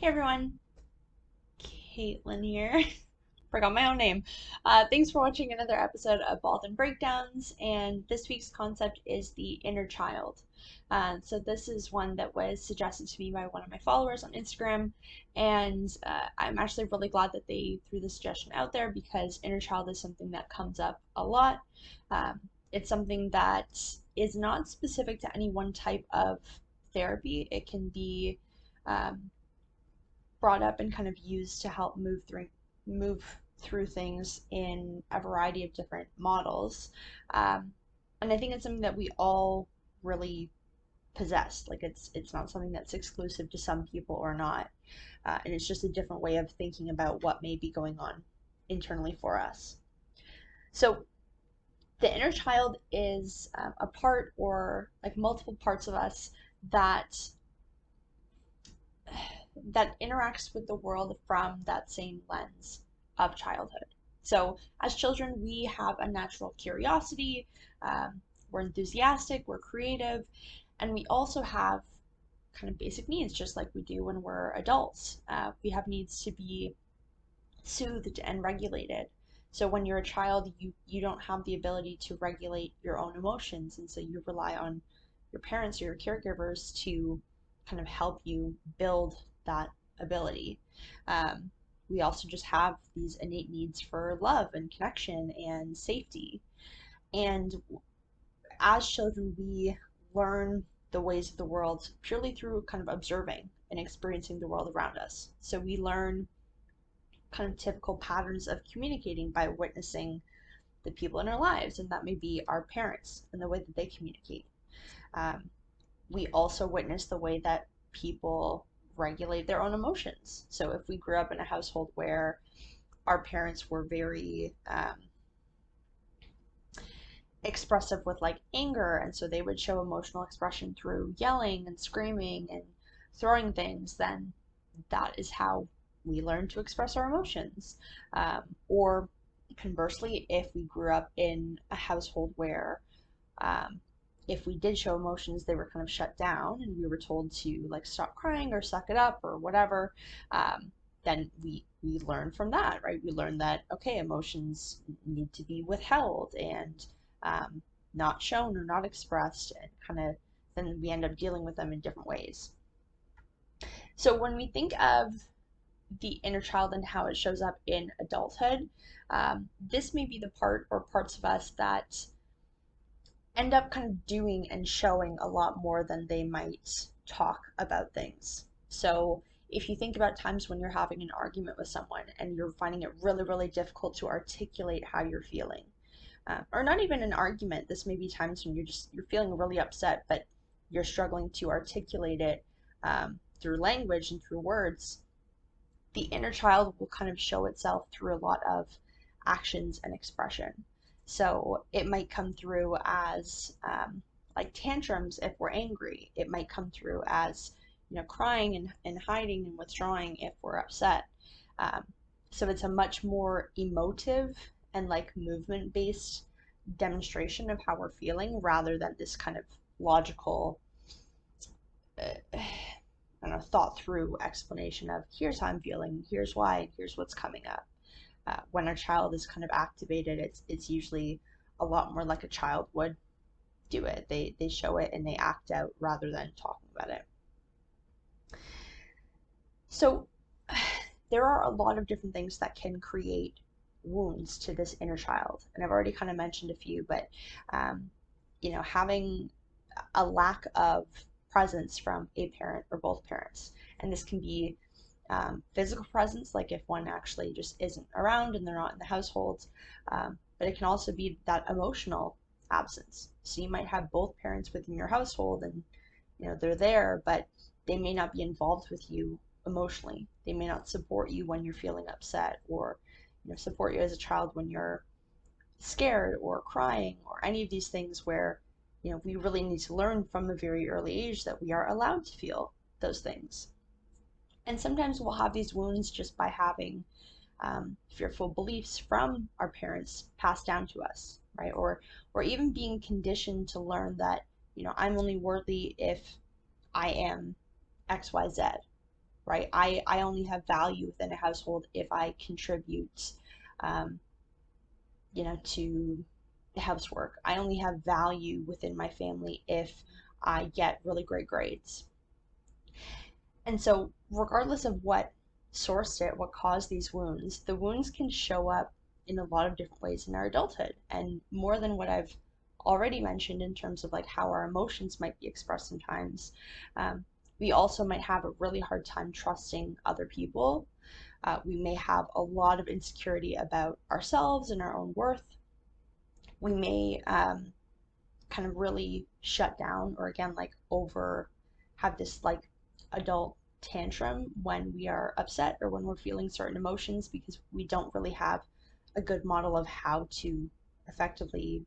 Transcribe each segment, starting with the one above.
Hey everyone, Kaitlin here. Forgot my own name. Thanks for watching another episode of Baldwin Breakdowns, and this week's concept is the inner child. So this is one that was suggested to me by one of my followers on Instagram, and I'm actually really glad that they threw the suggestion out there because inner child is something that comes up a lot. Um, it's something that is not specific to any one type of therapy. It can be um, brought up and kind of used to help move through things in a variety of different models. Um, and I think it's something that we all really possess. Like it's not something that's exclusive to some people or not. And it's just a different way of thinking about what may be going on internally for us. So the inner child is a part or like multiple parts of us that that interacts with the world from that same lens of childhood. So, as children, we have a natural curiosity, um, we're enthusiastic, we're creative, and we also have kind of basic needs, just like we do when we're adults. We have needs to be soothed and regulated. So when you're a child, you don't have the ability to regulate your own emotions, and so you rely on your parents or your caregivers to kind of help you build that ability. Um, we also just have these innate needs for love and connection and safety. And as children, we learn the ways of the world purely through kind of observing and experiencing the world around us. So we learn kind of typical patterns of communicating by witnessing the people in our lives, and that may be our parents and the way that they communicate. Um, we also witness the way that people regulate their own emotions. So if we grew up in a household where our parents were very expressive with like anger, and so they would show emotional expression through yelling and screaming and throwing things, then that is how we learn to express our emotions. Or conversely, if we grew up in a household where um, if we did show emotions, they were kind of shut down and we were told to like stop crying or suck it up or whatever, um, then we learn from that, right? We learn that, okay, emotions need to be withheld and um, not shown or not expressed, and kind of then we end up dealing with them in different ways. So when we think of the inner child and how it shows up in adulthood, this may be the part or parts of us that end up kind of doing and showing a lot more than they might talk about things. So if you think about times when you're having an argument with someone and you're finding it really, really difficult to articulate how you're feeling, or not even an argument, this may be times when you're feeling really upset, but you're struggling to articulate it through language and through words. The inner child will kind of show itself through a lot of actions and expression. So it might come through as like tantrums if we're angry. It might come through as crying and hiding and withdrawing if we're upset. Um, so it's a much more emotive and like movement based demonstration of how we're feeling rather than this kind of logical uh, I don't know, thought through explanation of here's how I'm feeling, here's why, here's what's coming up. When a child is kind of activated, it's usually a lot more like a child would do it. They show it and they act out rather than talking about it. So there are a lot of different things that can create wounds to this inner child, and I've already kind of mentioned a few, but um, having a lack of presence from a parent or both parents, and this can be physical presence, like if one actually just isn't around and they're not in the household, but it can also be that emotional absence. So you might have both parents within your household, and they're there, but they may not be involved with you emotionally. They may not support you when you're feeling upset, or support you as a child when you're scared or crying or any of these things where we really need to learn from a very early age that we are allowed to feel those things. And sometimes we'll have these wounds just by having fearful beliefs from our parents passed down to us, right? Or even being conditioned to learn that I'm only worthy if I am XYZ. right? I only have value within a household if I contribute, um, to housework. I only have value within my family if I get really great grades. And so, regardless of what sourced it, what caused these wounds, the wounds can show up in a lot of different ways in our adulthood. And more than what I've already mentioned in terms of like how our emotions might be expressed sometimes, we also might have a really hard time trusting other people. We may have a lot of insecurity about ourselves and our own worth. We may kind of really shut down or again like over have this like adult tantrum when we are upset or when we're feeling certain emotions because we don't really have a good model of how to effectively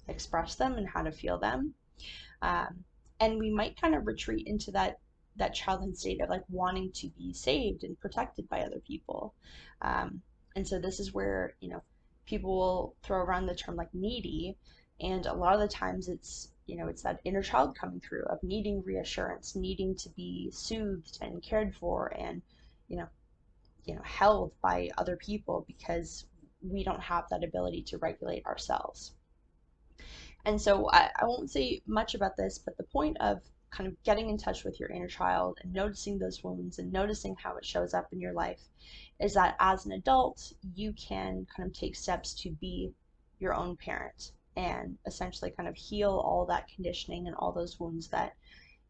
express them and how to feel them. um, and we might kind of retreat into that childhood state of like wanting to be saved and protected by other people. um, and so this is where people will throw around the term like needy, and a lot of the times it's that inner child coming through of needing reassurance, needing to be soothed and cared for and you know held by other people because we don't have that ability to regulate ourselves. And so I won't say much about this, but the point of kind of getting in touch with your inner child and noticing those wounds and noticing how it shows up in your life is that as an adult, you can kind of take steps to be your own parent and essentially kind of heal all that conditioning and all those wounds that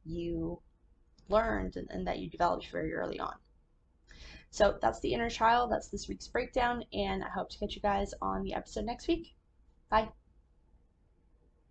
you learned and that you developed very early on. So that's the inner child. That's this week's breakdown, and I hope to catch you guys on the episode next week. Bye.